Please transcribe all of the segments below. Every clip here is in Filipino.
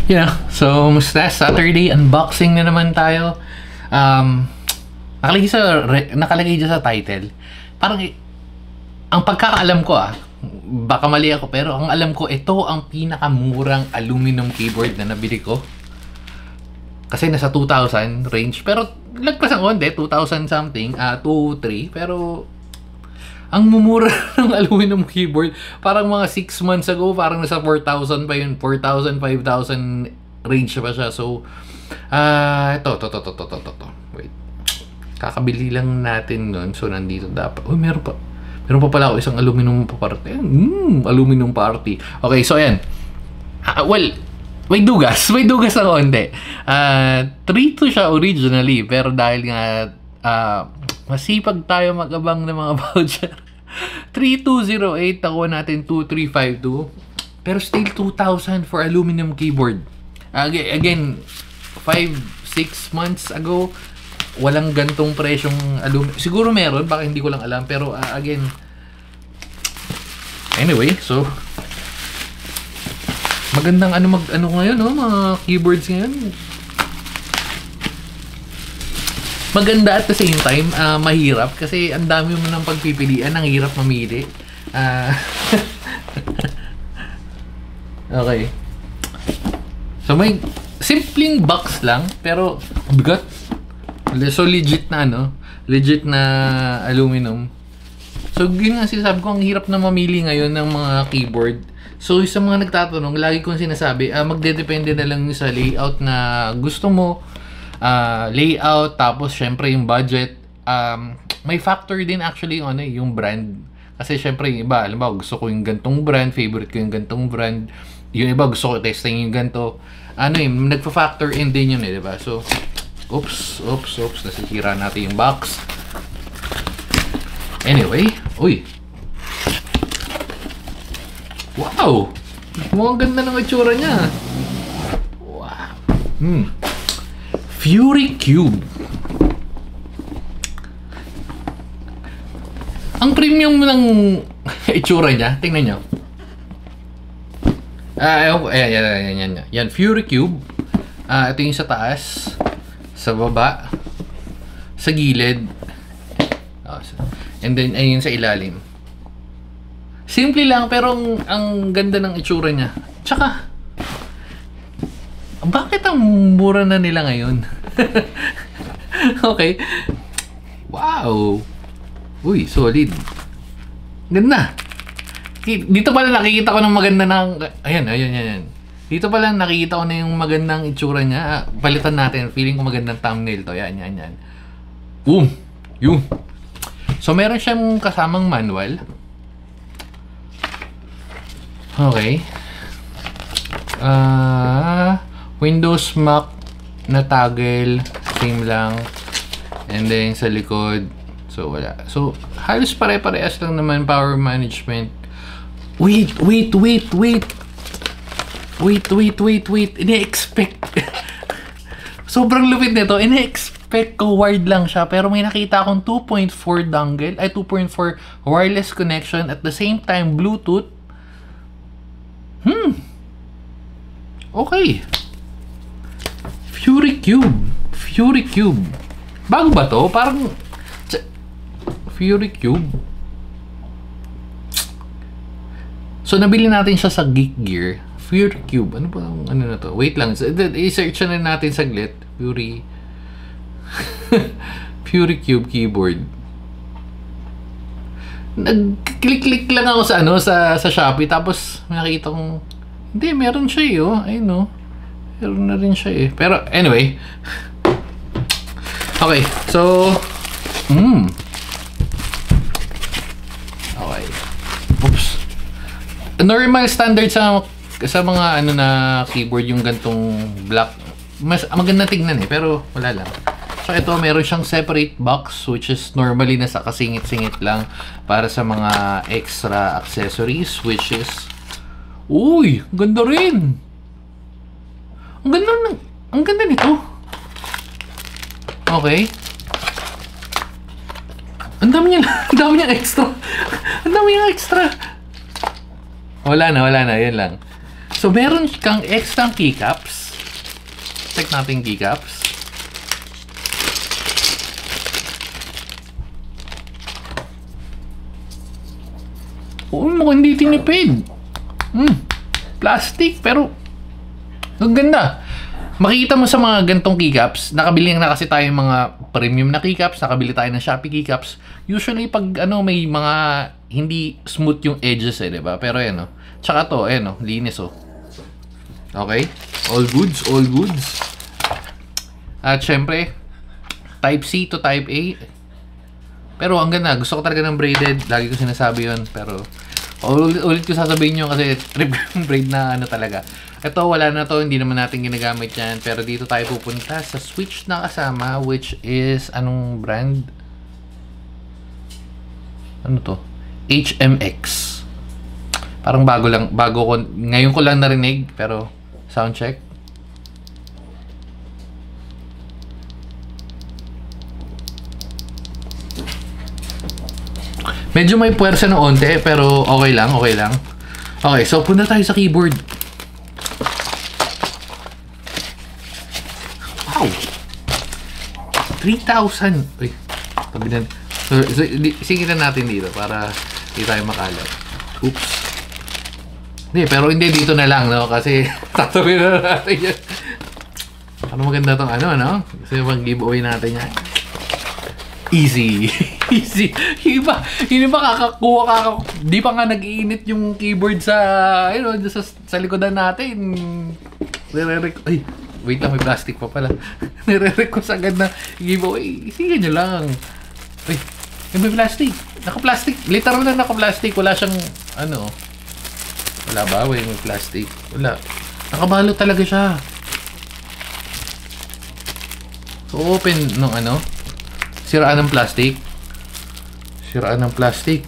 Yeah, so musta Saturday unboxing na naman tayo. Nakalagay dyan sa title. Parang ang pagkakaalam ko baka mali ako, pero ang alam ko ito ang pinakamurang aluminum keyboard na nabili ko. Kasi nasa 2,000 range, pero lagpas ang konti, 2,000 something, 2,300, pero ang mumura ng aluminum keyboard, parang mga 6 months ago, parang nasa 4,000 pa yun, 4,000, 5,000 range pa siya. So, ito. Wait. Kakabili lang natin nun. So, nandito dapat. Oh, meron pa pala ako isang aluminum party. Aluminum party. Okay, so ayan. Well, may dugas na konti. 3,200 siya originally, pero dahil nga masipag tayo mag-abang ng mga voucher. 3,208, nakuha natin 2,352. Pero still 2,000 for aluminum keyboard. Again, 5-6 months ago, walang gantong presyong aluminum. Siguro meron, baka hindi ko lang alam. Pero again, anyway, so magandang ano ngayon, mga keyboards ngayon. Maganda at the same time, mahirap kasi ang dami mo ng pagpipilian, ang hirap mamili. Okay. So may simpleng box lang, pero bigat. So legit na aluminum. So yun nga sinasabi ko, ang hirap na mamili ngayon ng mga keyboard. So sa mga nagtatanong, lagi kong sinasabi, magdedepende na lang sa layout na gusto mo. Layout, tapos syempre yung budget. May factor din actually yung brand. Kasi syempre yung iba, alam mo, gusto ko yung gantong brand, favorite ko yung gantong brand. Yung iba gusto ko testing yung ganto. Nagfa-factor in din yun, diba? So, oops, nasisira natin yung box. Anyway, uy. Wow! Mukhang ganda ng itsura niya. Wow. Fury Cube. Ang premium ng itsura niya, tingnan nyo. Yan, Fury Cube. Ito yung sa taas, sa baba, sa gilid, and then ayun sa ilalim. Simple lang, pero ang ganda ng itsura niya. Tsaka, bakit ang mura na nila ngayon? Okay. Wow. Uy, solid. Ganda. Dito pala nakikita ko ng maganda ng... Ayan. Dito pala nakikita ko na yung magandang itsura niya. Palitan natin. Feeling ko magandang thumbnail to. Yan. Yun. So, meron siyang kasamang manual. Okay. Windows, Mac na toggle, same lang. And then sa likod, so wala. So halos pare-parehas lang naman. Power management. Wait. Ine-expect. Sobrang lupit nito. Ine-expect ko wired lang siya, pero may nakita akong 2.4 dongle, 2.4 wireless connection, at the same time Bluetooth. Okay. Fury Cube. Bago ba to? Parang Fury Cube. So nabili natin siya sa Geek Gear. Fury Cube. Ano ba ang na to? Wait lang. I-search na natin saglit. Fury Cube keyboard. Nag-click lang ako sa Shopee, tapos nakita kong hindi, meron siya ayun meron na rin siya Pero anyway. Okay, so okay. Oops. Normal standard sa mga na keyboard yung gantong black. Mas maganda tignan pero wala lang. So ito, meron siyang separate box, which is normally nasa kasingit-singit lang para sa mga extra accessories, which is uy, ganda rin. Ang ganda nito. Okay. Ang dami niya extra. Wala na, yan lang. So, meron kang extra keycaps. Check natin keycaps. Oo, mukhang hindi tinipid. Plastic, pero ang ganda. Makikita mo sa mga gantong keycaps, nakabili na kasi tayo ng mga premium na keycaps, nakabili tayo ng Shopee keycaps. Usually, pag may mga hindi smooth yung edges diba? Pero yan, Tsaka to, linis, Okay? All goods, all goods. At syempre, Type C to Type A. Pero ang ganda, gusto ko talaga ng braided. Lagi ko sinasabi yun, pero ulit ko sasabihin nyo kasi trip yung braid na talaga. Ito, wala na to, hindi naman natin ginagamit yan. Pero dito tayo pupunta sa switch na kasama, which is, anong brand? Ano to? HMX. Parang ngayon ko lang narinig, pero sound check. Medyo may puwersa ng onte, pero okay lang, okay lang. Okay, so punta tayo sa keyboard. Wow! 3,000! Uy, tabi na. So, singin na natin dito para hindi tayo makalat. Oops. Hindi, pero hindi dito na lang, Kasi tatabi na natin yan. Ano maganda tong Kasi mag-giveaway natin yan. Easy. Easy. Hindi ba kakakuha di pa nga nag-iinit yung keyboard sa sa likodan natin. Ay, wait lang, may plastic pa pala. Nire-request agad na giveaway. Sige nyo lang. Ay, may plastic. Naka-plastic. Literal na naka-plastic. Wala siyang wala ba? May plastic. Wala. Nakabalot talaga siya. So, open nung siraan ng plastic. Siraan ng plastic.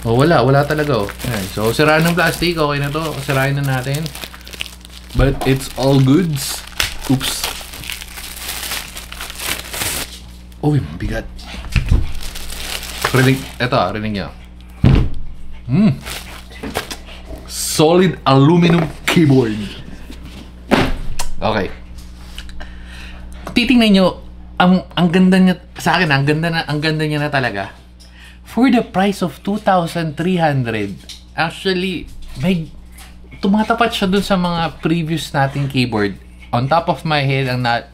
Wala talaga Ayan. So, siraan ng plastic. Okay na to. Sirain na natin. But it's all goods. Oops. Uy, mabigat. Rinig. Ito rinig niya. Solid aluminum keyboard. Okay. Titingnan nyo, ang ganda niya sa akin, ang ganda niya na talaga. For the price of 2,300, actually may tumatapat siya dun sa mga previous nating keyboard. On top of my head, okay,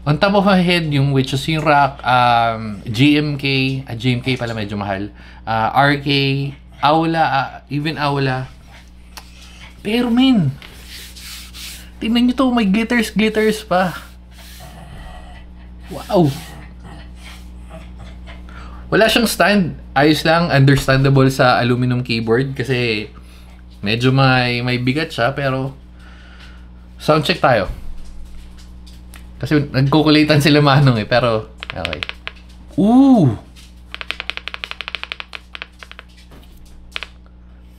on top of my head, yung which is yung rack, GMK pala medyo mahal, RK, Aula, even Aula. Pero tingnan nyo to, may glitters pa. Wow! Wala siyang stand. Ayos lang, understandable sa aluminum keyboard kasi medyo may bigat siya, pero sound check tayo. Kasi nagkukulitan sila Manong pero okay. Ooh!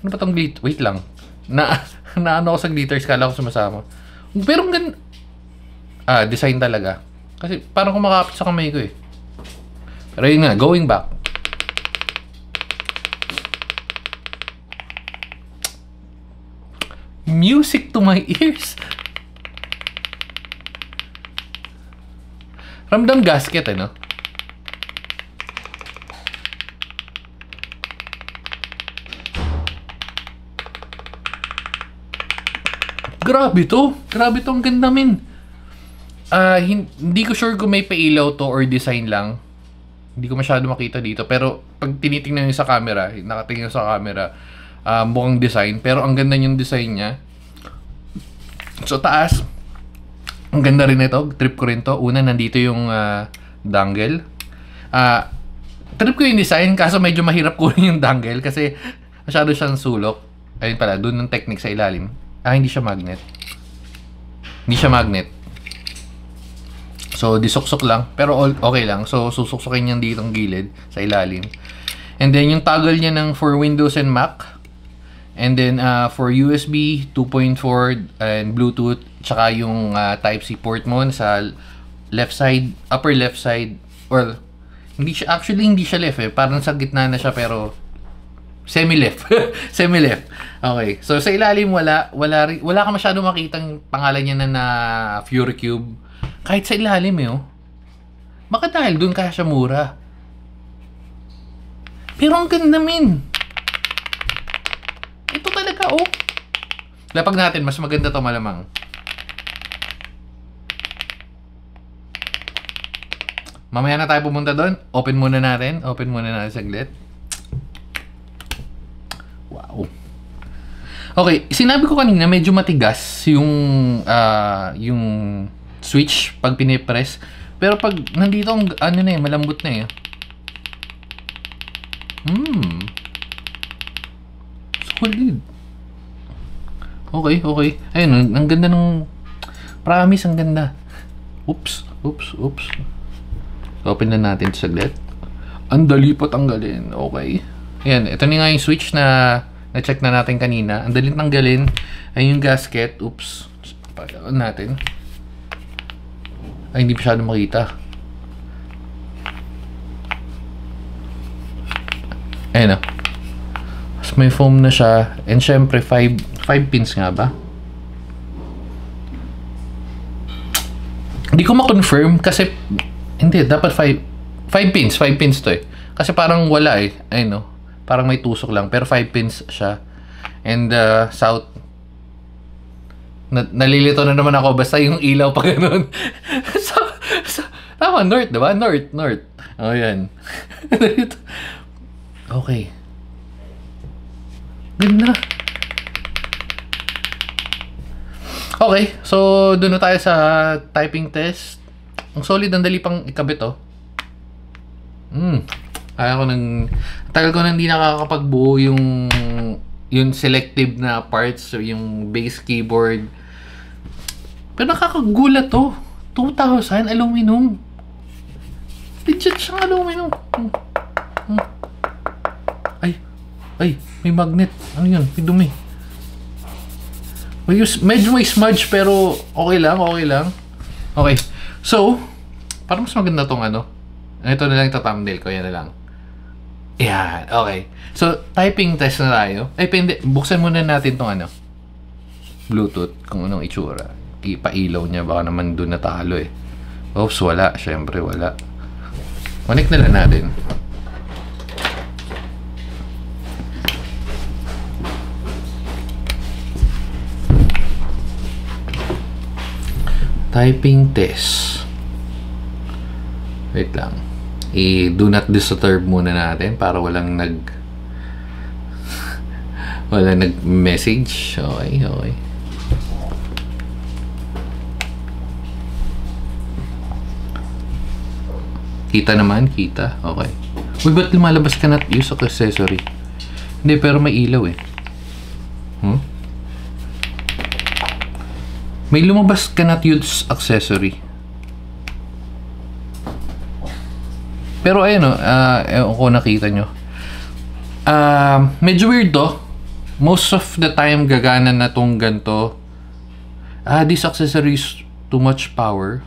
Ano ba tong glitter? Wait lang. Naano ko sa glitters, kala ko sumasama. Pero design talaga. Kasi parang kumakapit sa kamay ko Pero yun nga, going back. Music to my ears. Ramdam gasket, Grabe to, ang ganda hindi ko sure kung may pailaw to or design lang. Hindi ko masyado makita dito, pero pag tinitingnan nyo sa camera, nakatingin sa camera, mukhang design, pero ang ganda yung design niya. So taas, ang ganda rin ito, trip ko rin to. Una, nandito yung dangle. Trip ko yung design, kaso medyo mahirap kunin yung dangle kasi masyado siyang sulok. Ayun pala, doon ng technique sa ilalim. Hindi siya magnet. So, disuksok lang. Pero okay lang. So, susuksokin niyan dito ang gilid sa ilalim. And then, yung toggle niya for Windows and Mac. And then, for USB 2.4 and Bluetooth. Tsaka yung Type-C port mo sa left side, upper left side. Or, hindi siya left Parang sa gitna na siya pero Semi-left. Semi-left. Okay. So, sa ilalim, wala ka masyado makitang pangalan niya na Fury Cube. Kahit sa ilalim, oh. Baka dahil doon kaya siya mura. Pero ang ganda, min. Ito talaga, oh. Lapag natin, mas maganda to malamang. Mamaya na tayo pumunta doon. Open muna natin saglit. Wow. Okay, sinabi ko kanina medyo matigas yung switch pag pinipress. Pero pag nandito ang ano na malambot na solid. Okay. Ayun, ang ganda ng promise, ang ganda. Oops. Open na natin saglit. Ang dali pa tanggalin. Okay. Ayan, ito na nga yung switch na na-check na natin kanina. Ang daling tanggalin ay yung gasket. Oops. Pagkakaan natin. Ay, hindi masyado makita. Ayan o. So, may foam na siya. And syempre, 5 pins nga ba? Hindi ko ma-confirm kasi hindi, dapat 5 pins to eh. Kasi parang wala eh. Ayun o. Parang may tusok lang. Pero 5 pins siya. And south. Nalilito na naman ako. Basta yung ilaw pa ganun. Tama, north, diba? North. Oh, yan. Okay. Ganda. Okay. So, doon na tayo sa typing test. Ang solid, ang dali pang ikabit, oh. Tagal ko nang hindi nakakapagbuo yung selective na parts, so yung base keyboard. Pero nakakagulat to. 2,000 aluminum. Legit siyang aluminum. Ay, may magnet. Ano yun? May dumi. Medyo may smudge pero okay lang. Okay. So, parang mas maganda tong ano. Ito na lang ito thumbnail ko. Yan na lang. Yan. Okay. So, typing test na tayo. Ay, buksan muna natin tong ano. Bluetooth. Kung anong itsura. Ipailaw niya. Baka naman doon natalo eh. Oops, wala. Syempre, wala. Connect na lang natin. Typing test. Wait lang. Do not disturb muna natin para walang nag-message. Okay. Kita naman, kita. Okay. Uy, ba't lumalabas ka not use of accessory? Hindi, pero may ilaw eh. May lumabas ka not use accessory. Pero ayun ewan ko nakita nyo. Medyo weird to. Most of the time gagana na tong ganito. This accessory is too much power.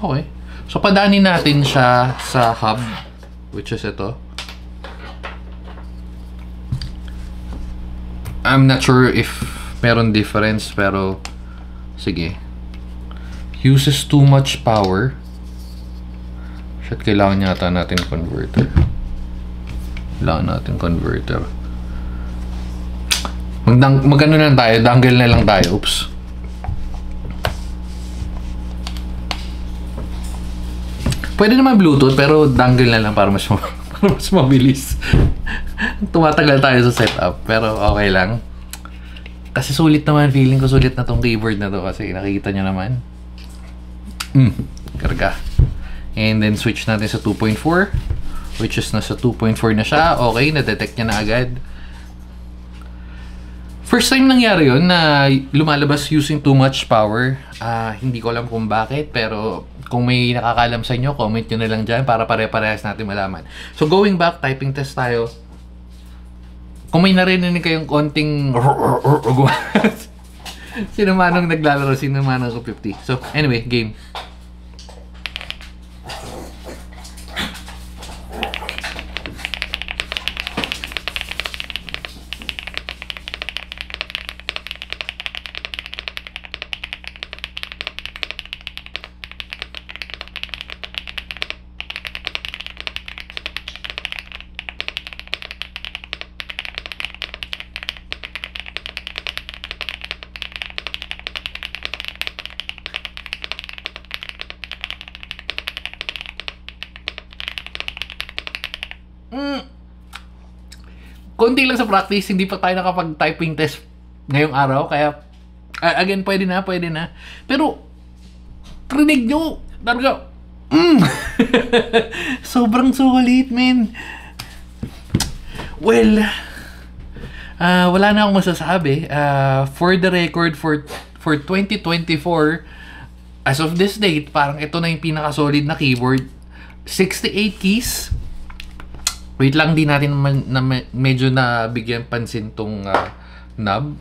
Okay. So padaanin natin siya sa hub, which is ito. I'm not sure if meron difference, pero sige. Uses too much power. Shit, kailangan yata natin converter. Magano lang tayo, dangle na lang tayo. Oops. Pwede naman Bluetooth, pero dangle na lang para mas mabilis. Tumatagal tayo sa setup, pero okay lang. Kasi sulit naman, feeling ko sulit na tong keyboard na to kasi nakikita nyo naman. Karga. And then switch natin sa 2.4, which is nasa 2.4 na siya. Okay, na-detect niya na agad. First time nangyari yun na lumalabas using too much power. Hindi ko alam kung bakit, pero kung may nakakalam sa inyo, comment nyo na lang dyan para pare-parehas natin malaman. So going back, typing test tayo. Kung may narinig kayong konting sino manong naglalaro, sino manong ko 50. So anyway, game. konti lang sa practice, hindi pa tayo nakapag-typing test ngayong araw. Kaya, again, pwede na. Pero, rinig nyo, talaga, sobrang sulit, man. Well, wala na akong masasabi. For the record, for 2024, as of this date, parang ito na yung pinaka-solid na keyboard. 68 keys. Wait lang, di natin medyo nabigyan pansin tong knob.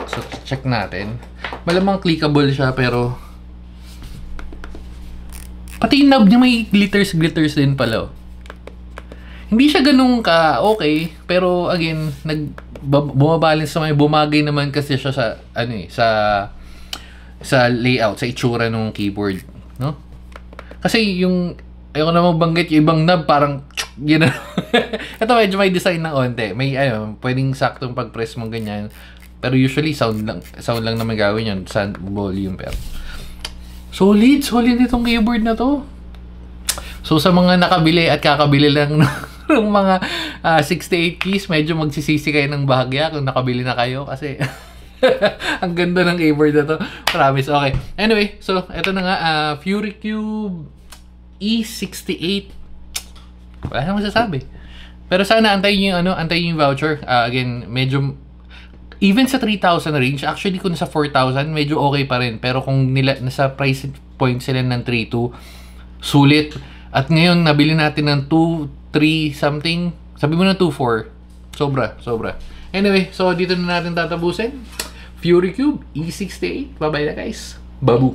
So, check natin. Malamang clickable siya, pero pati yung knob niya may glitters din pala. Hindi siya ganun ka okay, pero again, bumabalance naman, bumagay naman kasi siya sa sa layout, sa itsura ng keyboard, no? Kasi yung ayoko na mabanggit yung ibang knob parang yun. Ito medyo may design ng onte. May pwedeng saktong pag-press mo ganyan. Pero usually sound lang naman gawin yun sa volume. Pero solid itong keyboard na to. So sa mga nakabili at kakabili lang ng mga 68 keys, medyo magsisisi kayo ng bahagya kung nakabili na kayo kasi ang ganda ng keyboard na to. Promise. Okay. Anyway, so ito na nga, Fury Cube E68. Wala nang masasabi. Pero sana antayin yung voucher. Again, medyo even sa 3,000 range, actually kung nasa 4,000, medyo okay pa rin. Pero kung nasa price point sila ng 3,200, sulit. At ngayon, nabili natin ng 2,300 something. Sabi mo na 2,400. Sobra. Anyway, so dito na natin tatapusin. Fury Cube E68. Bye-bye na guys. Babu.